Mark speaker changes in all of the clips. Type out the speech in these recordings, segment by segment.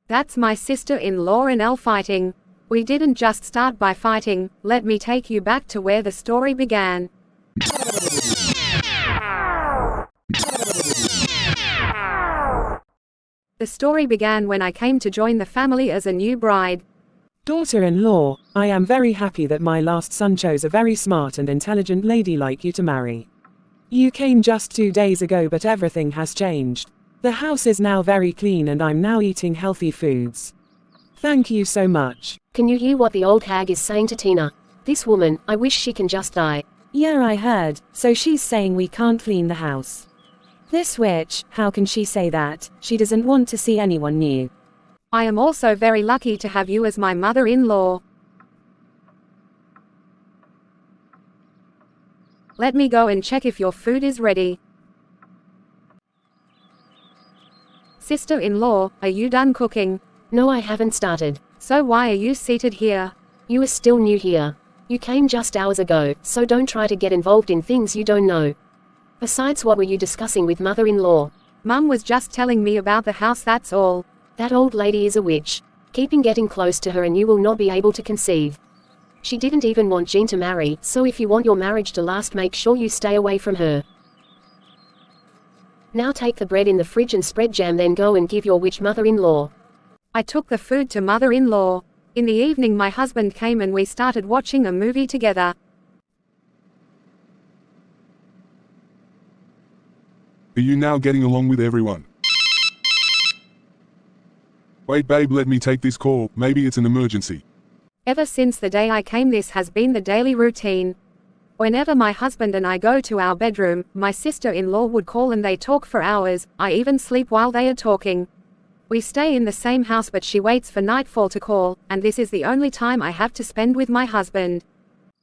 Speaker 1: That's my sister-in-law and Elle fighting. We didn't just start by fighting, let me take you back to where the story began. The story began when I came to join the family as a new bride.
Speaker 2: Daughter-in-law, I am very happy that my last son chose a very smart and intelligent lady like you to marry. You came just 2 days ago, but everything has changed. The house is now very clean and I'm now eating healthy foods. Thank you so much.
Speaker 3: Can you hear what the old hag is saying to Tina? This woman, I wish she can just die.
Speaker 4: Yeah, I heard, so she's saying we can't clean the house. This witch, how can she say that? She doesn't want to see anyone new.
Speaker 1: I am also very lucky to have you as my mother-in-law. Let me go and check if your food is ready. Sister-in-law, are you done cooking?
Speaker 3: No, I haven't started.
Speaker 1: So why are you seated here?
Speaker 3: You are still new here. You came just hours ago, so don't try to get involved in things you don't know. Besides, what were you discussing with mother-in-law?
Speaker 1: Mum was just telling me about the house, that's all.
Speaker 3: That old lady is a witch. Keep getting close to her and you will not be able to conceive. She didn't even want Jean to marry, so if you want your marriage to last, make sure you stay away from her. Now take the bread in the fridge and spread jam, then go and give your witch mother-in-law.
Speaker 1: I took the food to mother-in-law. In the evening my husband came and we started watching a movie together.
Speaker 5: Are you now getting along with everyone? Wait babe, let me take this call, maybe it's an emergency.
Speaker 1: Ever since the day I came, this has been the daily routine. Whenever my husband and I go to our bedroom, my sister-in-law would call and they talk for hours. I even sleep while they are talking. We stay in the same house, but she waits for nightfall to call, and this is the only time I have to spend with my husband.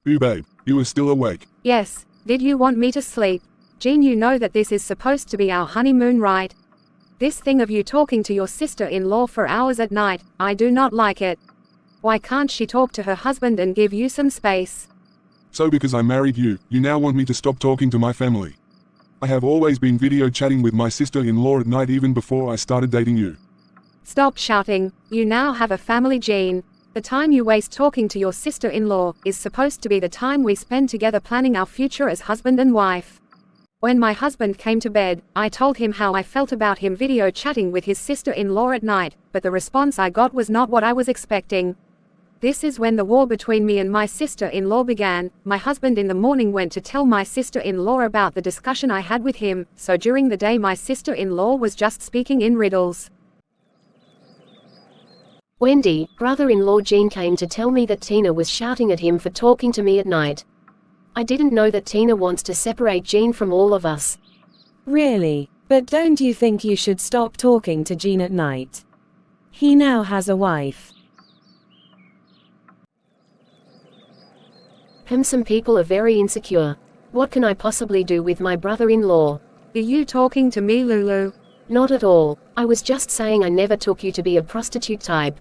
Speaker 5: Ooh babe, you are still awake.
Speaker 1: Yes, did you want me to sleep? Jean, you know that this is supposed to be our honeymoon, right? This thing of you talking to your sister-in-law for hours at night, I do not like it. Why can't she talk to her husband and give you some space?
Speaker 5: So because I married you, you now want me to stop talking to my family. I have always been video chatting with my sister-in-law at night, even before I started dating you.
Speaker 1: Stop shouting, you now have a family, Jean. The time you waste talking to your sister-in-law is supposed to be the time we spend together planning our future as husband and wife. When my husband came to bed, I told him how I felt about him video chatting with his sister-in-law at night, but the response I got was not what I was expecting. This is when the war between me and my sister-in-law began. My husband in the morning went to tell my sister-in-law about the discussion I had with him, so during the day my sister-in-law was just speaking in riddles.
Speaker 3: Wendy, brother-in-law Jean came to tell me that Tina was shouting at him for talking to me at night. I didn't know that Tina wants to separate Jean from all of us.
Speaker 4: Really? But don't you think you should stop talking to Jean at night? He now has a wife.
Speaker 3: Some people are very insecure. What can I possibly do with my brother-in-law?
Speaker 1: Are you talking to me, Lulu?
Speaker 3: Not at all. I was just saying I never took you to be a prostitute type.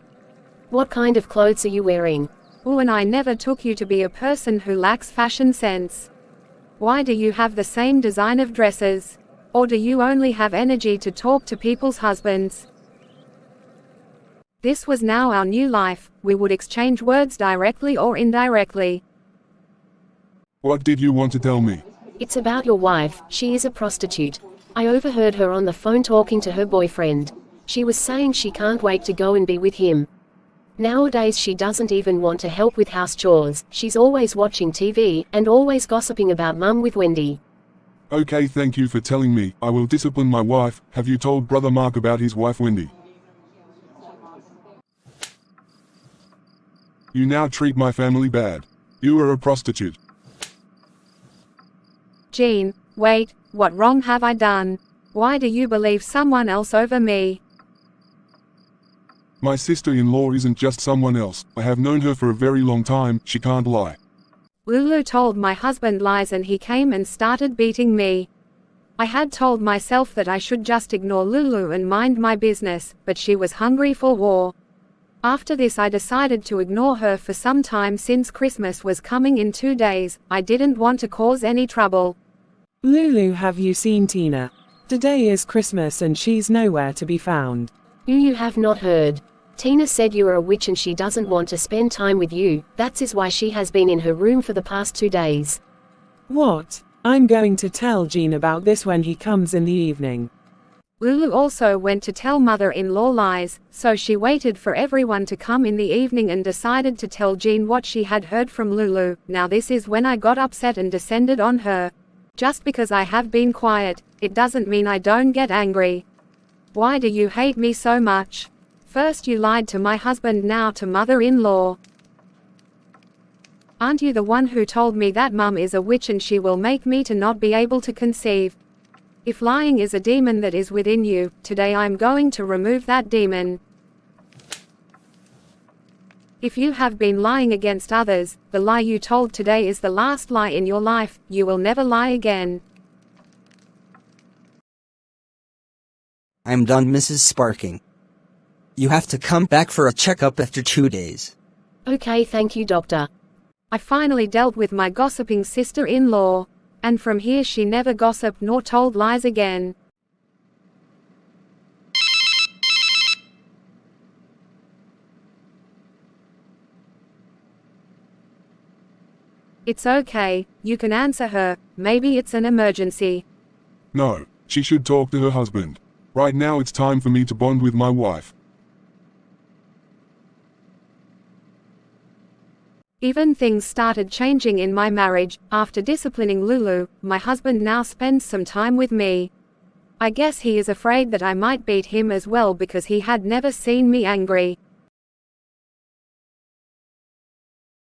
Speaker 3: What kind of clothes are you wearing?
Speaker 1: Oh, and I never took you to be a person who lacks fashion sense. Why do you have the same design of dresses? Or do you only have energy to talk to people's husbands? This was now our new life. We would exchange words directly or indirectly.
Speaker 5: What did you want to tell me?
Speaker 3: It's about your wife. She is a prostitute. I overheard her on the phone talking to her boyfriend. She was saying she can't wait to go and be with him. Nowadays she doesn't even want to help with house chores. She's always watching TV, and always gossiping about Mum with Wendy.
Speaker 5: Okay, thank you for telling me. I will discipline my wife. Have you told Brother Mark about his wife Wendy? You now treat my family bad. You are a prostitute.
Speaker 1: Jean, wait, what wrong have I done? Why do you believe someone else over me?
Speaker 5: My sister-in-law isn't just someone else. I have known her for a very long time. She can't lie.
Speaker 1: Lulu told my husband lies and he came and started beating me. I had told myself that I should just ignore Lulu and mind my business, but she was hungry for war. After this I decided to ignore her for some time. Since Christmas was coming in 2 days, I didn't want to cause any trouble.
Speaker 2: Lulu, have you seen Tina? Today is Christmas and she's nowhere to be found.
Speaker 3: You have not heard. Tina said you are a witch and she doesn't want to spend time with you, that is why she has been in her room for the past 2 days.
Speaker 2: What? I'm going to tell Gene about this when he comes in the evening.
Speaker 1: Lulu also went to tell mother-in-law lies, so she waited for everyone to come in the evening and decided to tell Jean what she had heard from Lulu. Now this is when I got upset and descended on her. Just because I have been quiet, it doesn't mean I don't get angry. Why do you hate me so much? First you lied to my husband, now to mother-in-law. Aren't you the one who told me that mum is a witch and she will make me to not be able to conceive? If lying is a demon that is within you, today I'm going to remove that demon. If you have been lying against others, the lie you told today is the last lie in your life. You will never lie again.
Speaker 6: I'm done, Mrs. Sparking. You have to come back for a checkup after 2 days.
Speaker 3: Okay, thank you, doctor.
Speaker 1: I finally dealt with my gossiping sister-in-law. And from here she never gossiped nor told lies again. It's okay, you can answer her, maybe it's an emergency.
Speaker 5: No, she should talk to her husband. Right now it's time for me to bond with my wife.
Speaker 1: Even things started changing in my marriage. After disciplining Lulu, my husband now spends some time with me. I guess he is afraid that I might beat him as well because he had never seen me angry.